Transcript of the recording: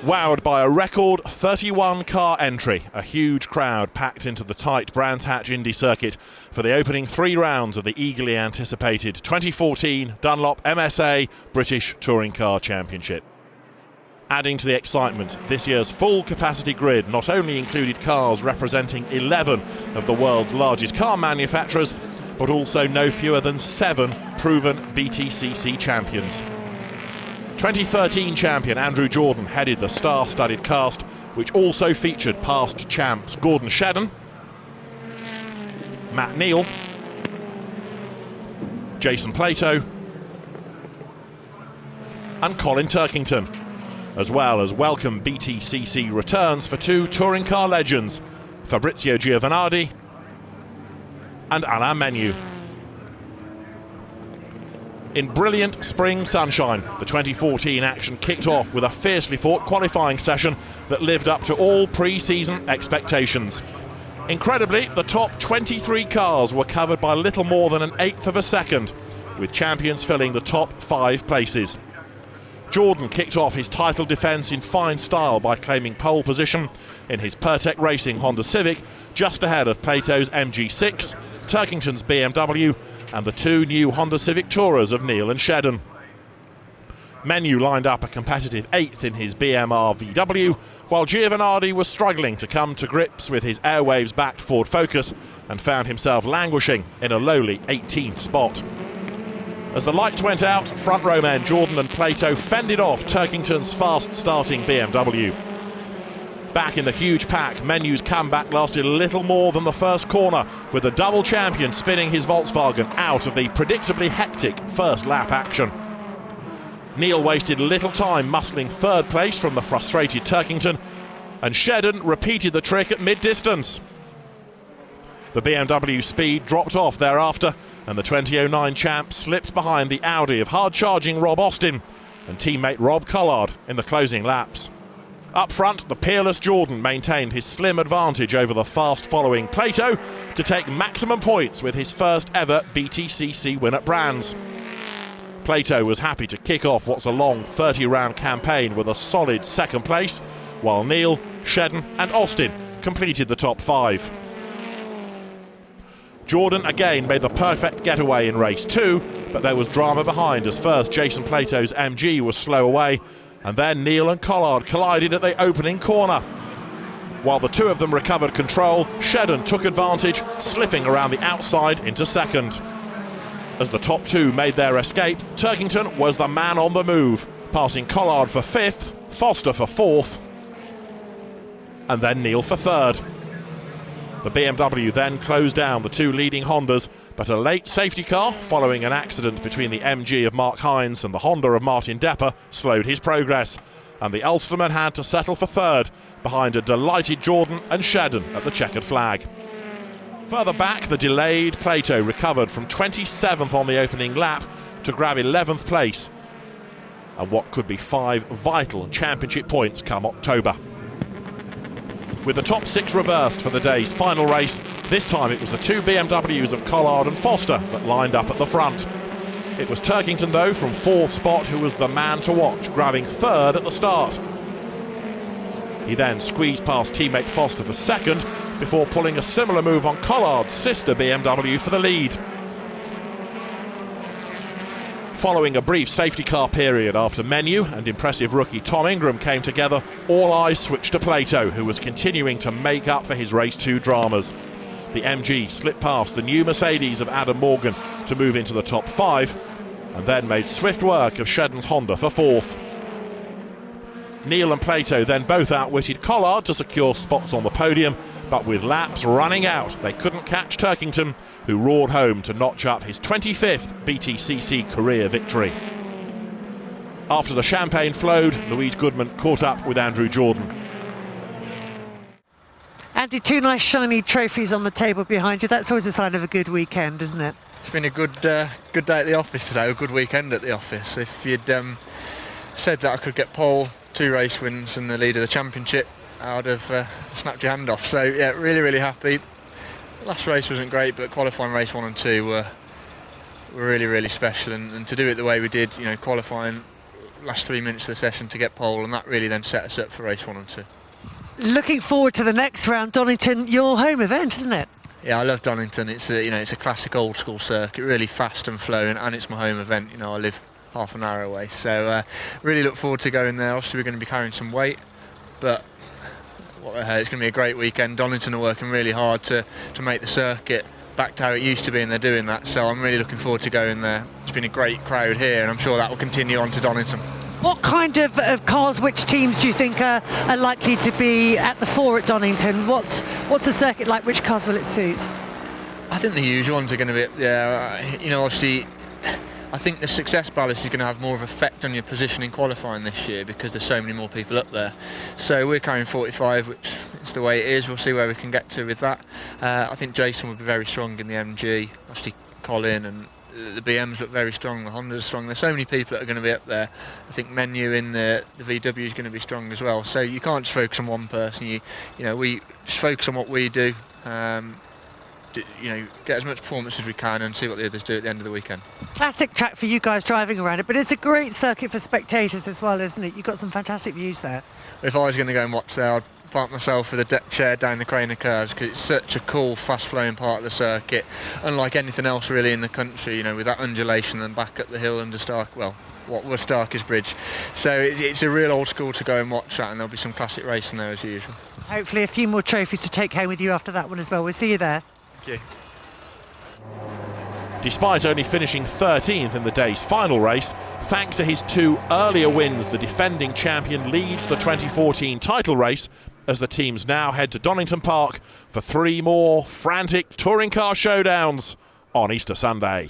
Wowed by a record 31 car entry, a huge crowd packed into the tight Brands Hatch Indy circuit for the opening 3 rounds of the eagerly anticipated 2014 Dunlop MSA British Touring Car Championship. Adding to the excitement, this year's full capacity grid not only included cars representing 11 of the world's largest car manufacturers, but also no fewer than 7 proven BTCC champions. 2013 champion Andrew Jordan headed the star-studded cast, which also featured past champs Gordon Shedden, Matt Neal, Jason Plato and Colin Turkington, as well as welcome BTCC returns for 2 touring car legends, Fabrizio Giovanardi and Alain Menu. In brilliant spring sunshine, the 2014 action kicked off with a fiercely fought qualifying session that lived up to all pre-season expectations. Incredibly, the top 23 cars were covered by little more than an eighth of a second, with champions filling the top 5 places. Jordan kicked off his title defence in fine style by claiming pole position in his Pirtek Racing Honda Civic, just ahead of Plato's MG6, Turkington's BMW and the 2 new Honda Civic Tourers of Neal and Shedden. Menu lined up a competitive 8th in his BMR VW, while Giovanardi was struggling to come to grips with his Airwaves-backed Ford Focus and found himself languishing in a lowly 18th spot. As the lights went out, front row men Jordan and Plato fended off Turkington's fast-starting BMW. Back in the huge pack, Menu's comeback lasted little more than the first corner, with the double champion spinning his Volkswagen out of the predictably hectic first lap action. Neal wasted little time muscling 3rd place from the frustrated Turkington, and Shedden repeated the trick at mid-distance. The BMW speed dropped off thereafter, and the 2009 champ slipped behind the Audi of hard-charging Rob Austin and teammate Rob Collard in the closing laps. Up front, the peerless Jordan maintained his slim advantage over the fast-following Plato to take maximum points with his first ever BTCC win at Brands. Plato was happy to kick off what's a long 30-round campaign with a solid 2nd place, while Neal, Shedden and Austin completed the top 5. Jordan again made the perfect getaway in race 2, but there was drama behind as first Jason Plato's MG was slow away, and then Neal and Collard collided at the opening corner. While the 2 of them recovered control, Shedden took advantage, slipping around the outside into 2nd. As the top 2 made their escape, Turkington was the man on the move, passing Collard for 5th, Foster for 4th, and then Neal for 3rd. The BMW then closed down the 2 leading Hondas, but a late safety car following an accident between the MG of Mark Hines and the Honda of Martin Depper slowed his progress, and the Ulsterman had to settle for 3rd behind a delighted Jordan and Shedden at the checkered flag. Further back, the delayed Plato recovered from 27th on the opening lap to grab 11th place, and what could be 5 vital championship points come October. With the top 6 reversed for the day's final race, this time it was the 2 BMWs of Collard and Foster that lined up at the front. It was Turkington, though, from 4th spot who was the man to watch, grabbing 3rd at the start. He then squeezed past teammate Foster for 2nd, before pulling a similar move on Collard's sister BMW for the lead. Following a brief safety car period after Menu and impressive rookie Tom Ingram came together, all eyes switched to Plato, who was continuing to make up for his race 2 dramas. The MG slipped past the new Mercedes of Adam Morgan to move into the top 5, and then made swift work of Shedden's Honda for 4th. Neal and Plato then both outwitted Collard to secure spots on the podium, but with laps running out, they couldn't catch Turkington, who roared home to notch up his 25th BTCC career victory. After the champagne flowed, Louise Goodman caught up with Andrew Jordan. Andy, 2 nice shiny trophies on the table behind you. That's always a sign of a good weekend, isn't it? It's been a good day at the office today, a good weekend at the office. If you'd said that I could get pole, 2 race wins and the lead of the championship, I would have snapped your hand off. So yeah, really happy. Last race wasn't great, but qualifying race 1 and 2 were really special, and to do it the way we did, you know, qualifying last 3 minutes of the session to get pole, and that really then set us up for race 1 and 2. Looking forward to the next round, Donington, your home event, isn't it? Yeah, I love Donington. It's a classic old school circuit, really fast and flowing, and it's my home event. I live half an hour away, so really look forward to going there. Obviously, we're going to be carrying some weight, but it's going to be a great weekend. Donington are working really hard to make the circuit back to how it used to be, and they're doing that. So I'm really looking forward to going there. It's been a great crowd here, and I'm sure that will continue on to Donington. What kind of cars, which teams do you think are likely to be at the fore at Donington? What's the circuit like? Which cars will it suit? I think the usual ones are going to be, obviously, I think the success ballast is going to have more of an effect on your position in qualifying this year because there's so many more people up there. So we're carrying 45, which is the way it is. We'll see where we can get to with that. I think Jason will be very strong in the MG. Obviously, Colin and the BMs look very strong, the Hondas are strong. There's so many people that are going to be up there. I think Menu in the VW is going to be strong as well. So you can't just focus on one person. We just focus on what we do. Get as much performance as we can and see what the others do at the end of the weekend. Classic track for you guys driving around it, but it's a great circuit for spectators as well, isn't it? You've got some fantastic views there. If I was going to go and watch there, I'd park myself with a deck chair down the Craner curves because it's such a cool, fast-flowing part of the circuit, unlike anything else really in the country. With that undulation and back up the hill under what was Starkers Bridge. So it's a real old school to go and watch that, and there'll be some classic racing there as usual. Hopefully a few more trophies to take home with you after that one as well. We'll see you there. Thank you. Despite only finishing 13th in the day's final race, thanks to his 2 earlier wins, the defending champion leads the 2014 title race as the teams now head to Donington Park for 3 more frantic touring car showdowns on Easter Sunday.